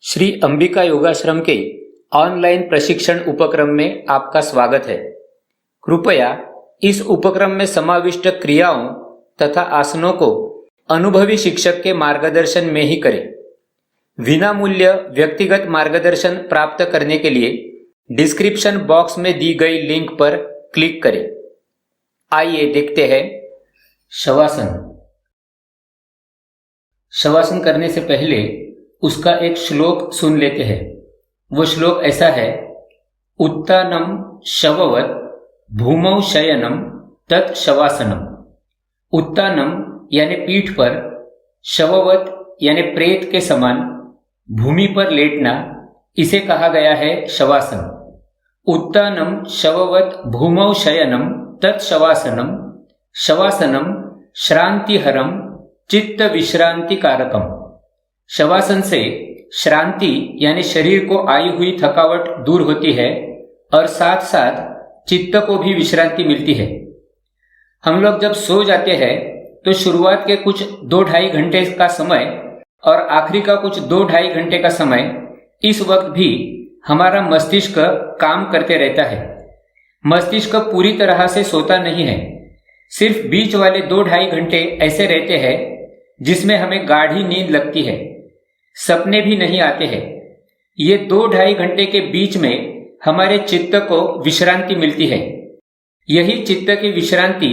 श्री अंबिका योगाश्रम के ऑनलाइन प्रशिक्षण उपक्रम में आपका स्वागत है। कृपया इस उपक्रम में समाविष्ट क्रियाओं तथा आसनों को अनुभवी शिक्षक के मार्गदर्शन में ही करें। विनामूल्य व्यक्तिगत मार्गदर्शन प्राप्त करने के लिए डिस्क्रिप्शन बॉक्स में दी गई लिंक पर क्लिक करें। आइए देखते हैं शवासन। शवासन करने से पहले उसका एक श्लोक सुन लेते हैं। वो श्लोक ऐसा है, उत्तानम शववत भूमौ शयनम तत् शवासनम। उत्तानम यानी पीठ पर, शववत यानी प्रेत के समान, भूमि पर लेटना, इसे कहा गया है शवासन। उत्तानम शववत भूमौ शयनम तत् शवासनम। शवासनम श्रांतिहरम चित्त विश्रांति कारकम। शवासन से श्रांति यानी शरीर को आई हुई थकावट दूर होती है और साथ साथ चित्त को भी विश्रांति मिलती है। हम लोग जब सो जाते हैं तो शुरुआत के कुछ 2-2.5 घंटे का समय और आखिरी का कुछ 2-2.5 घंटे का समय, इस वक्त भी हमारा मस्तिष्क काम करते रहता है। मस्तिष्क पूरी तरह से सोता नहीं है। सिर्फ बीच वाले 2-2.5 घंटे ऐसे रहते हैं जिसमें हमें गाढ़ी नींद लगती है, सपने भी नहीं आते हैं। ये 2-2.5 घंटे के बीच में हमारे चित्त को विश्रांति मिलती है। यही चित्त की विश्रांति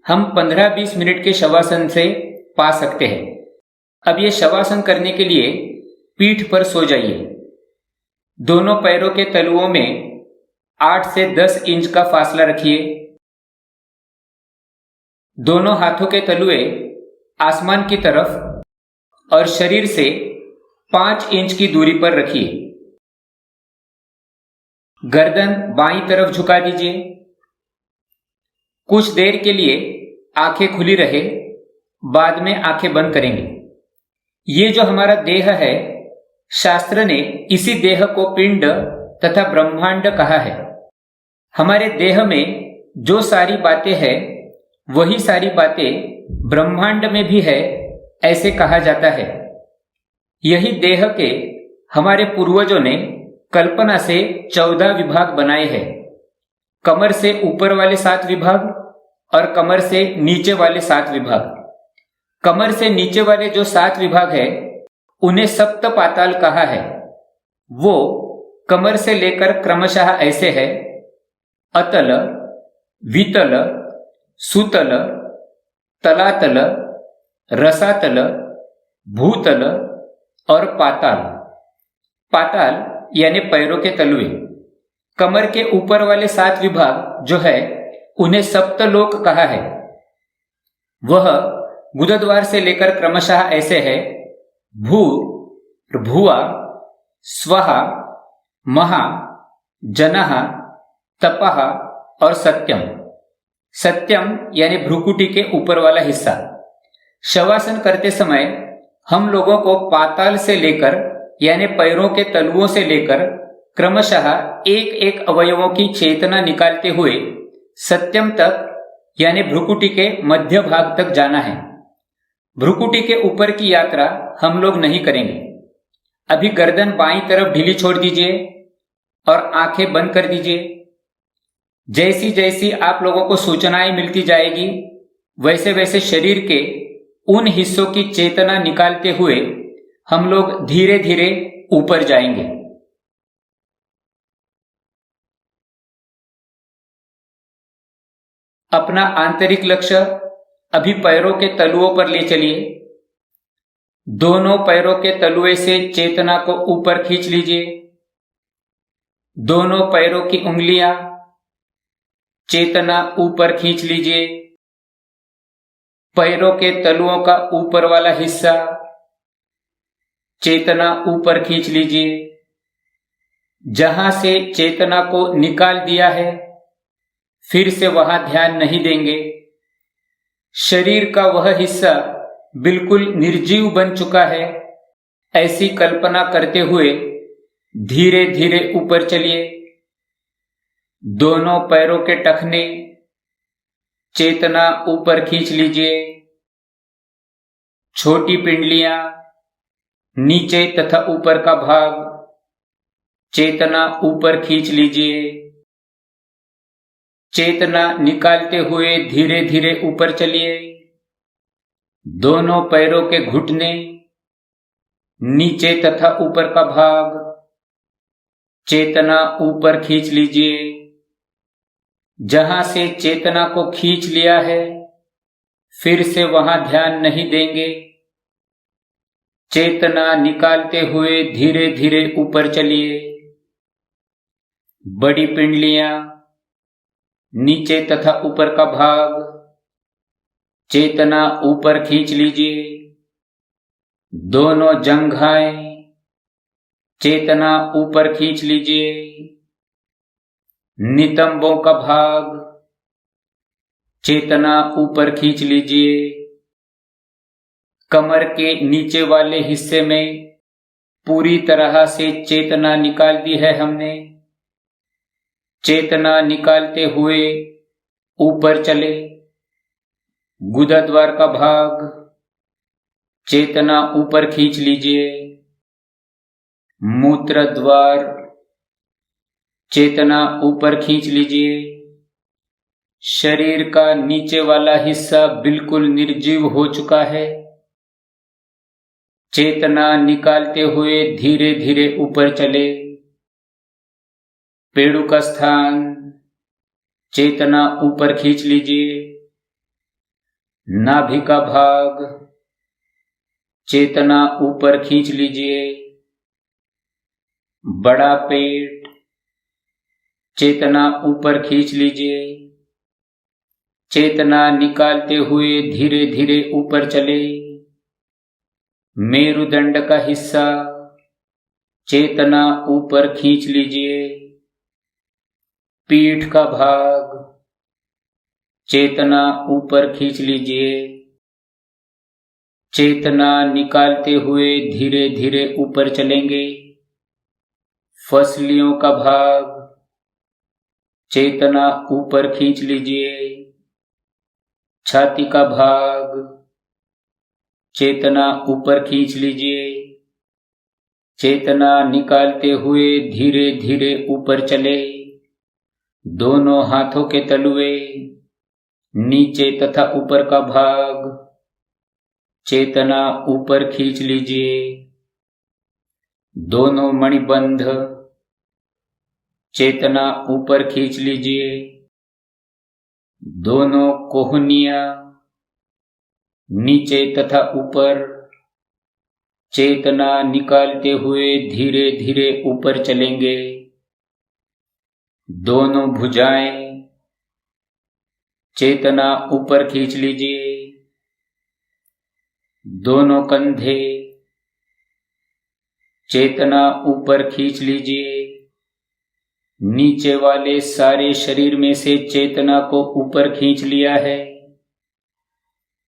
हम 15-20 मिनट के शवासन से पा सकते हैं। अब ये शवासन करने के लिए पीठ पर सो जाइए। दोनों पैरों के तलुओं में 8 से 10 इंच का फासला रखिए। दोनों हाथों के तलुए आसमान की तरफ और शरीर से 5 इंच की दूरी पर रखिए। गर्दन बाईं तरफ झुका दीजिए। कुछ देर के लिए आंखें खुली रहे, बाद में आंखें बंद करेंगे। ये जो हमारा देह है, शास्त्र ने इसी देह को पिंड तथा ब्रह्मांड कहा है। हमारे देह में जो सारी बातें हैं, वही सारी बातें ब्रह्मांड में भी है, ऐसे कहा जाता है। यही देह के हमारे पूर्वजों ने कल्पना से 14 विभाग बनाए हैं। कमर से ऊपर वाले 7 विभाग और कमर से नीचे वाले 7 विभाग। कमर से नीचे वाले जो 7 विभाग है, उन्हें सप्त पाताल कहा है। वो कमर से लेकर क्रमशः ऐसे है, अतल, वितल, सुतल, तलातल, रसातल, भूतल और पाताल। पाताल यानी पैरों के तलुए। कमर के ऊपर वाले 7 विभाग जो है, उन्हें सप्तलोक कहा है। वह गुदद्वार से लेकर क्रमशः ऐसे है, भूर, भुआ, स्वहा, महा, जनः, तपः और सत्यम। सत्यम यानी भ्रुकुटी के ऊपर वाला हिस्सा। शवासन करते समय हम लोगों को पाताल से लेकर यानी पैरों के तलुओं से लेकर क्रमशः एक एक अवयवों की चेतना निकालते हुए सत्यम तक यानी भ्रुकुटी के मध्य भाग तक जाना है। भ्रुकुटी के ऊपर की यात्रा हम लोग नहीं करेंगे। अभी गर्दन बाईं तरफ ढीली छोड़ दीजिए और आंखें बंद कर दीजिए। जैसी जैसी आप लोगों को सूचनाएं मिलती जाएगी, वैसे वैसे शरीर के उन हिस्सों की चेतना निकालते हुए हम लोग धीरे धीरे ऊपर जाएंगे। अपना आंतरिक लक्ष्य अभी पैरों के तलुओं पर ले चलिए। दोनों पैरों के तलुए से चेतना को ऊपर खींच लीजिए। दोनों पैरों की उंगलियां, चेतना ऊपर खींच लीजिए। पैरों के तलुओं का ऊपर वाला हिस्सा, चेतना ऊपर खींच लीजिए। जहां से चेतना को निकाल दिया है, फिर से वहां ध्यान नहीं देंगे। शरीर का वह हिस्सा बिल्कुल निर्जीव बन चुका है, ऐसी कल्पना करते हुए धीरे धीरे ऊपर चलिए। दोनों पैरों के टखने, चेतना ऊपर खींच लीजिए। छोटी पिंडलियां, नीचे तथा ऊपर का भाग चेतना ऊपर खींच लीजिए। चेतना निकालते हुए धीरे धीरे ऊपर चलिए। दोनों पैरों के घुटने, नीचे तथा ऊपर का भाग चेतना ऊपर खींच लीजिए। जहां से चेतना को खींच लिया है फिर से वहां ध्यान नहीं देंगे। चेतना निकालते हुए धीरे धीरे ऊपर चलिए। बड़ी पिंडलियां, नीचे तथा ऊपर का भाग चेतना ऊपर खींच लीजिए। दोनों जंघाएं चेतना ऊपर खींच लीजिए। नितंबों का भाग चेतना ऊपर खींच लीजिए। कमर के नीचे वाले हिस्से में पूरी तरह से चेतना निकाल दी है हमने। चेतना निकालते हुए ऊपर चले। गुदाद्वार का भाग चेतना ऊपर खींच लीजिए। मूत्र द्वार चेतना ऊपर खींच लीजिए। शरीर का नीचे वाला हिस्सा बिल्कुल निर्जीव हो चुका है। चेतना निकालते हुए धीरे धीरे ऊपर चले। पेड़ू का स्थान चेतना ऊपर खींच लीजिए। नाभि का भाग चेतना ऊपर खींच लीजिए। बड़ा पेट चेतना ऊपर खींच लीजिए। चेतना निकालते हुए धीरे धीरे ऊपर चले। मेरुदंड का हिस्सा चेतना ऊपर खींच लीजिए। पीठ का भाग चेतना ऊपर खींच लीजिए। चेतना निकालते हुए धीरे धीरे ऊपर चलेंगे। फसलियों का भाग चेतना ऊपर खींच लीजिए। छाती का भाग चेतना ऊपर खींच लीजिए। चेतना निकालते हुए धीरे धीरे ऊपर चले। दोनों हाथों के तलुए, नीचे तथा ऊपर का भाग चेतना ऊपर खींच लीजिए। दोनों मणिबंध चेतना ऊपर खींच लीजिए। दोनों कोहनियां नीचे तथा ऊपर चेतना निकालते हुए धीरे धीरे ऊपर चलेंगे। दोनों भुजाएं चेतना ऊपर खींच लीजिए। दोनों कंधे चेतना ऊपर खींच लीजिए। नीचे वाले सारे शरीर में से चेतना को ऊपर खींच लिया है।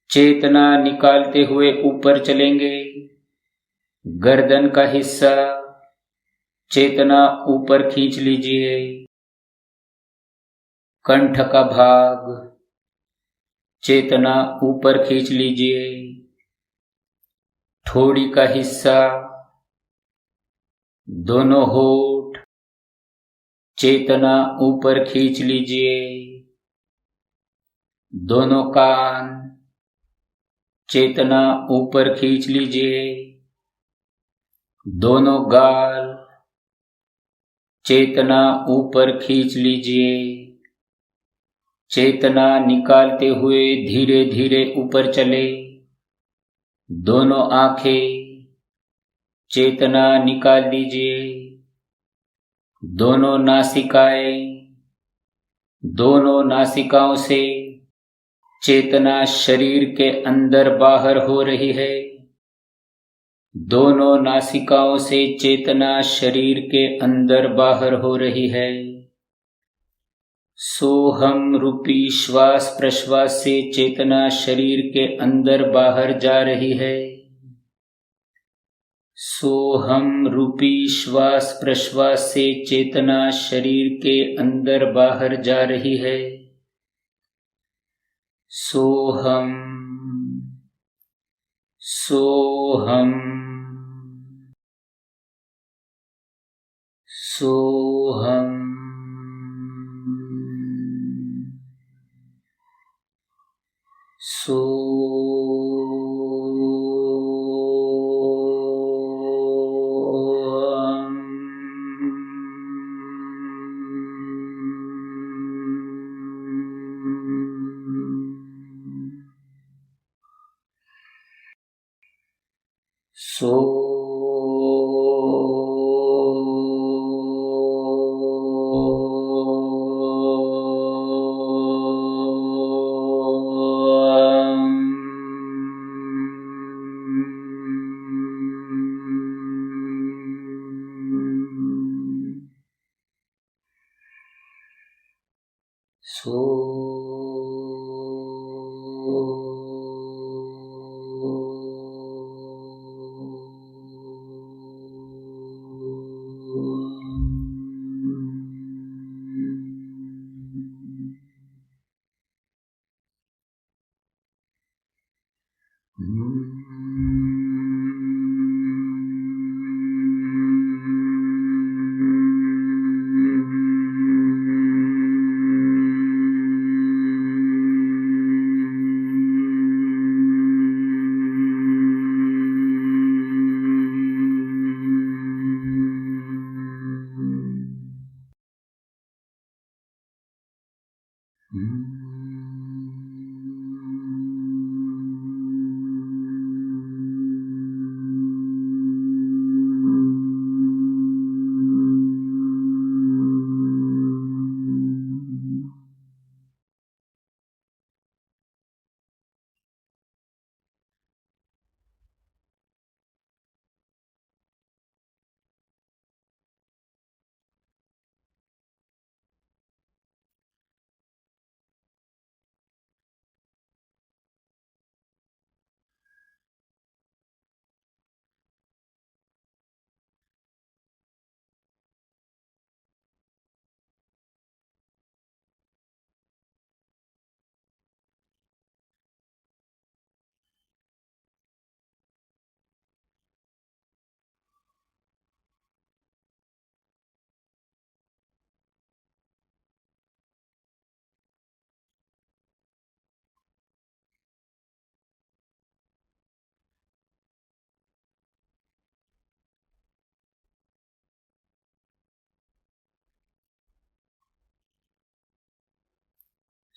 चेतना निकालते हुए ऊपर चलेंगे। गर्दन का हिस्सा चेतना ऊपर खींच लीजिए। कंठ का भाग चेतना ऊपर खींच लीजिए। ठोड़ी का हिस्सा, दोनों होठ चेतना ऊपर खींच लीजिए। दोनों कान चेतना ऊपर खींच लीजिए। दोनों गाल चेतना ऊपर खींच लीजिए। चेतना निकालते हुए धीरे धीरे ऊपर चले। दोनों आंखें चेतना निकाल दीजिए। दोनों नासिकाएं, दोनों नासिकाओं से चेतना शरीर के अंदर बाहर हो रही है। दोनों नासिकाओं से चेतना शरीर के अंदर बाहर हो रही है। सोहम रूपी श्वास प्रश्वास से चेतना शरीर के अंदर बाहर जा रही है। सोहम रूपी श्वास प्रश्वास से चेतना शरीर के अंदर बाहर जा रही है। सोहम सोहम। सोहम सो सो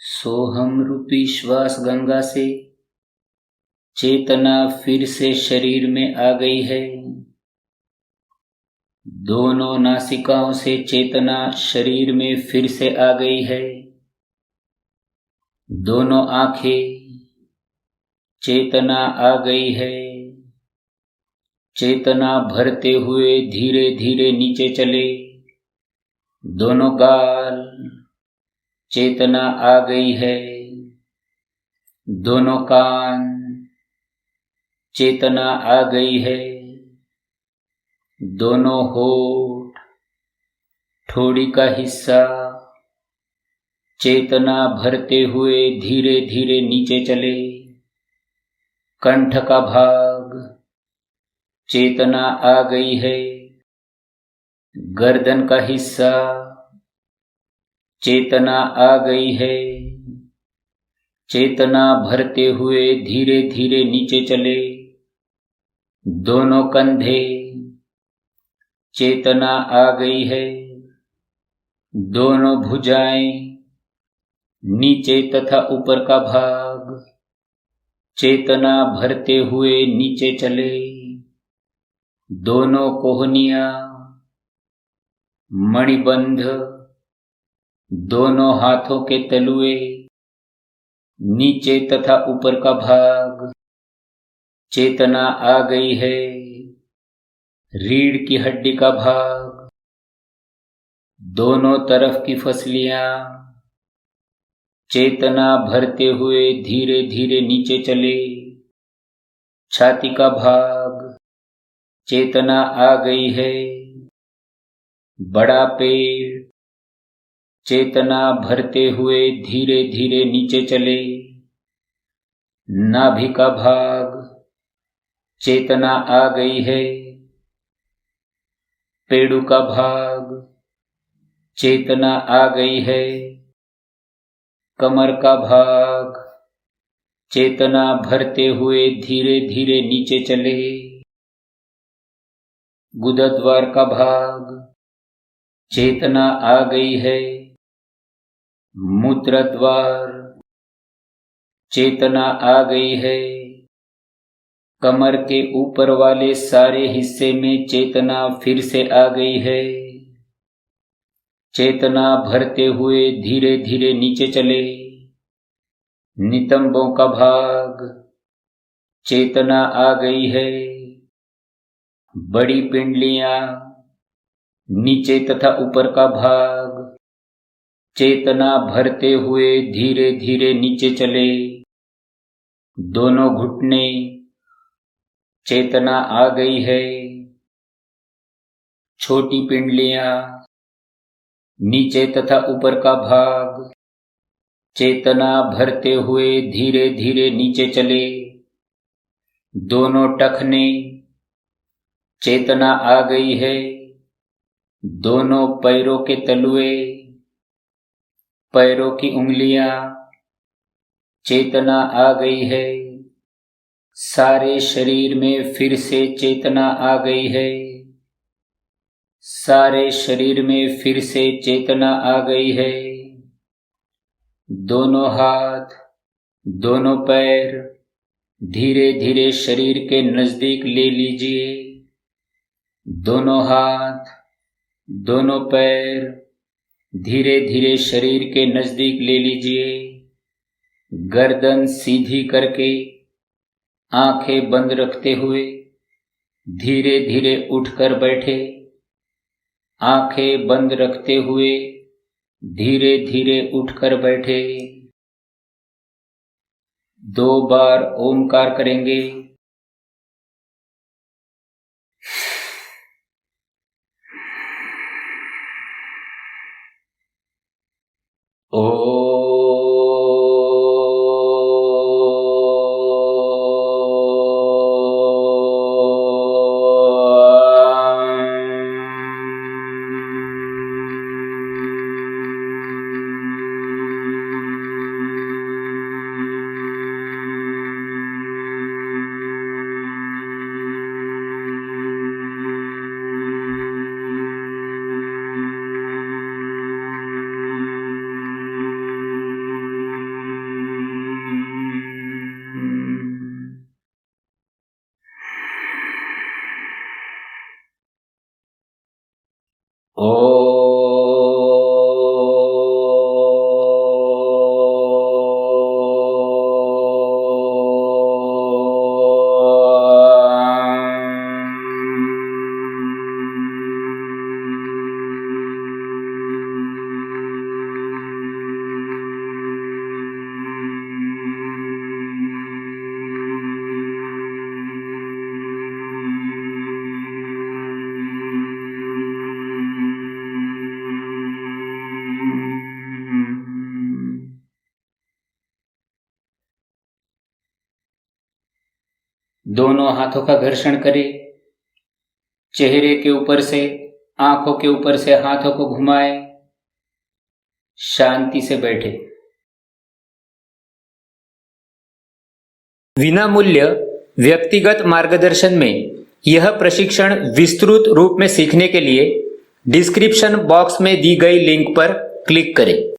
सोहम रूपी श्वास गंगा से चेतना फिर से शरीर में आ गई है। दोनों नासिकाओं से चेतना शरीर में फिर से आ गई है। दोनों आंखें, चेतना आ गई है। चेतना भरते हुए धीरे धीरे नीचे चले। दोनों गाल, चेतना आ गई है। दोनों कान, चेतना आ गई है। दोनों होठ, ठोड़ी का हिस्सा, चेतना भरते हुए धीरे धीरे नीचे चले। कंठ का भाग, चेतना आ गई है। गर्दन का हिस्सा, चेतना आ गई है। चेतना भरते हुए धीरे धीरे नीचे चले। दोनों कंधे, चेतना आ गई है। दोनों भुजाएं, नीचे तथा ऊपर का भाग, चेतना भरते हुए नीचे चले। दोनों कोहनियां, मणिबंध, दोनों हाथों के तलुए, नीचे तथा ऊपर का भाग, चेतना आ गई है। रीढ़ की हड्डी का भाग, दोनों तरफ की फसलियां, चेतना भरते हुए धीरे धीरे नीचे चले। छाती का भाग, चेतना आ गई है। बड़ा पेट, चेतना भरते हुए धीरे धीरे नीचे चले। नाभि का भाग, चेतना आ गई है। पेड़ों का भाग, चेतना आ गई है। कमर का भाग, चेतना भरते हुए धीरे धीरे नीचे चले। गुदद्वार का भाग, चेतना आ गई है। मूत्रद्वार, चेतना आ गई है। कमर के ऊपर वाले सारे हिस्से में चेतना फिर से आ गई है। चेतना भरते हुए धीरे धीरे नीचे चले। नितंबों का भाग, चेतना आ गई है। बड़ी पिंडलियां, नीचे तथा ऊपर का भाग, चेतना भरते हुए धीरे धीरे नीचे चले। दोनों घुटने, चेतना आ गई है। छोटी पिंडलियां, नीचे तथा ऊपर का भाग, चेतना भरते हुए धीरे धीरे नीचे चले। दोनों टखने, चेतना आ गई है। दोनों पैरों के तलुए, पैरों की उंगलियां, चेतना आ गई है। सारे शरीर में फिर से चेतना आ गई है। सारे शरीर में फिर से चेतना आ गई है। दोनों हाथ, दोनों पैर धीरे धीरे शरीर के नजदीक ले लीजिए। दोनों हाथ, दोनों पैर धीरे धीरे शरीर के नजदीक ले लीजिए। गर्दन सीधी करके आंखें बंद रखते हुए धीरे धीरे उठकर बैठे। आंखें बंद रखते हुए धीरे धीरे उठकर बैठे। 2 बार ओमकार करेंगे। ओ दोनों हाथों का घर्षण करें। चेहरे के ऊपर से, आंखों के ऊपर से हाथों को घुमाएं। शांति से बैठे। विनामूल्य व्यक्तिगत मार्गदर्शन में यह प्रशिक्षण विस्तृत रूप में सीखने के लिए डिस्क्रिप्शन बॉक्स में दी गई लिंक पर क्लिक करें।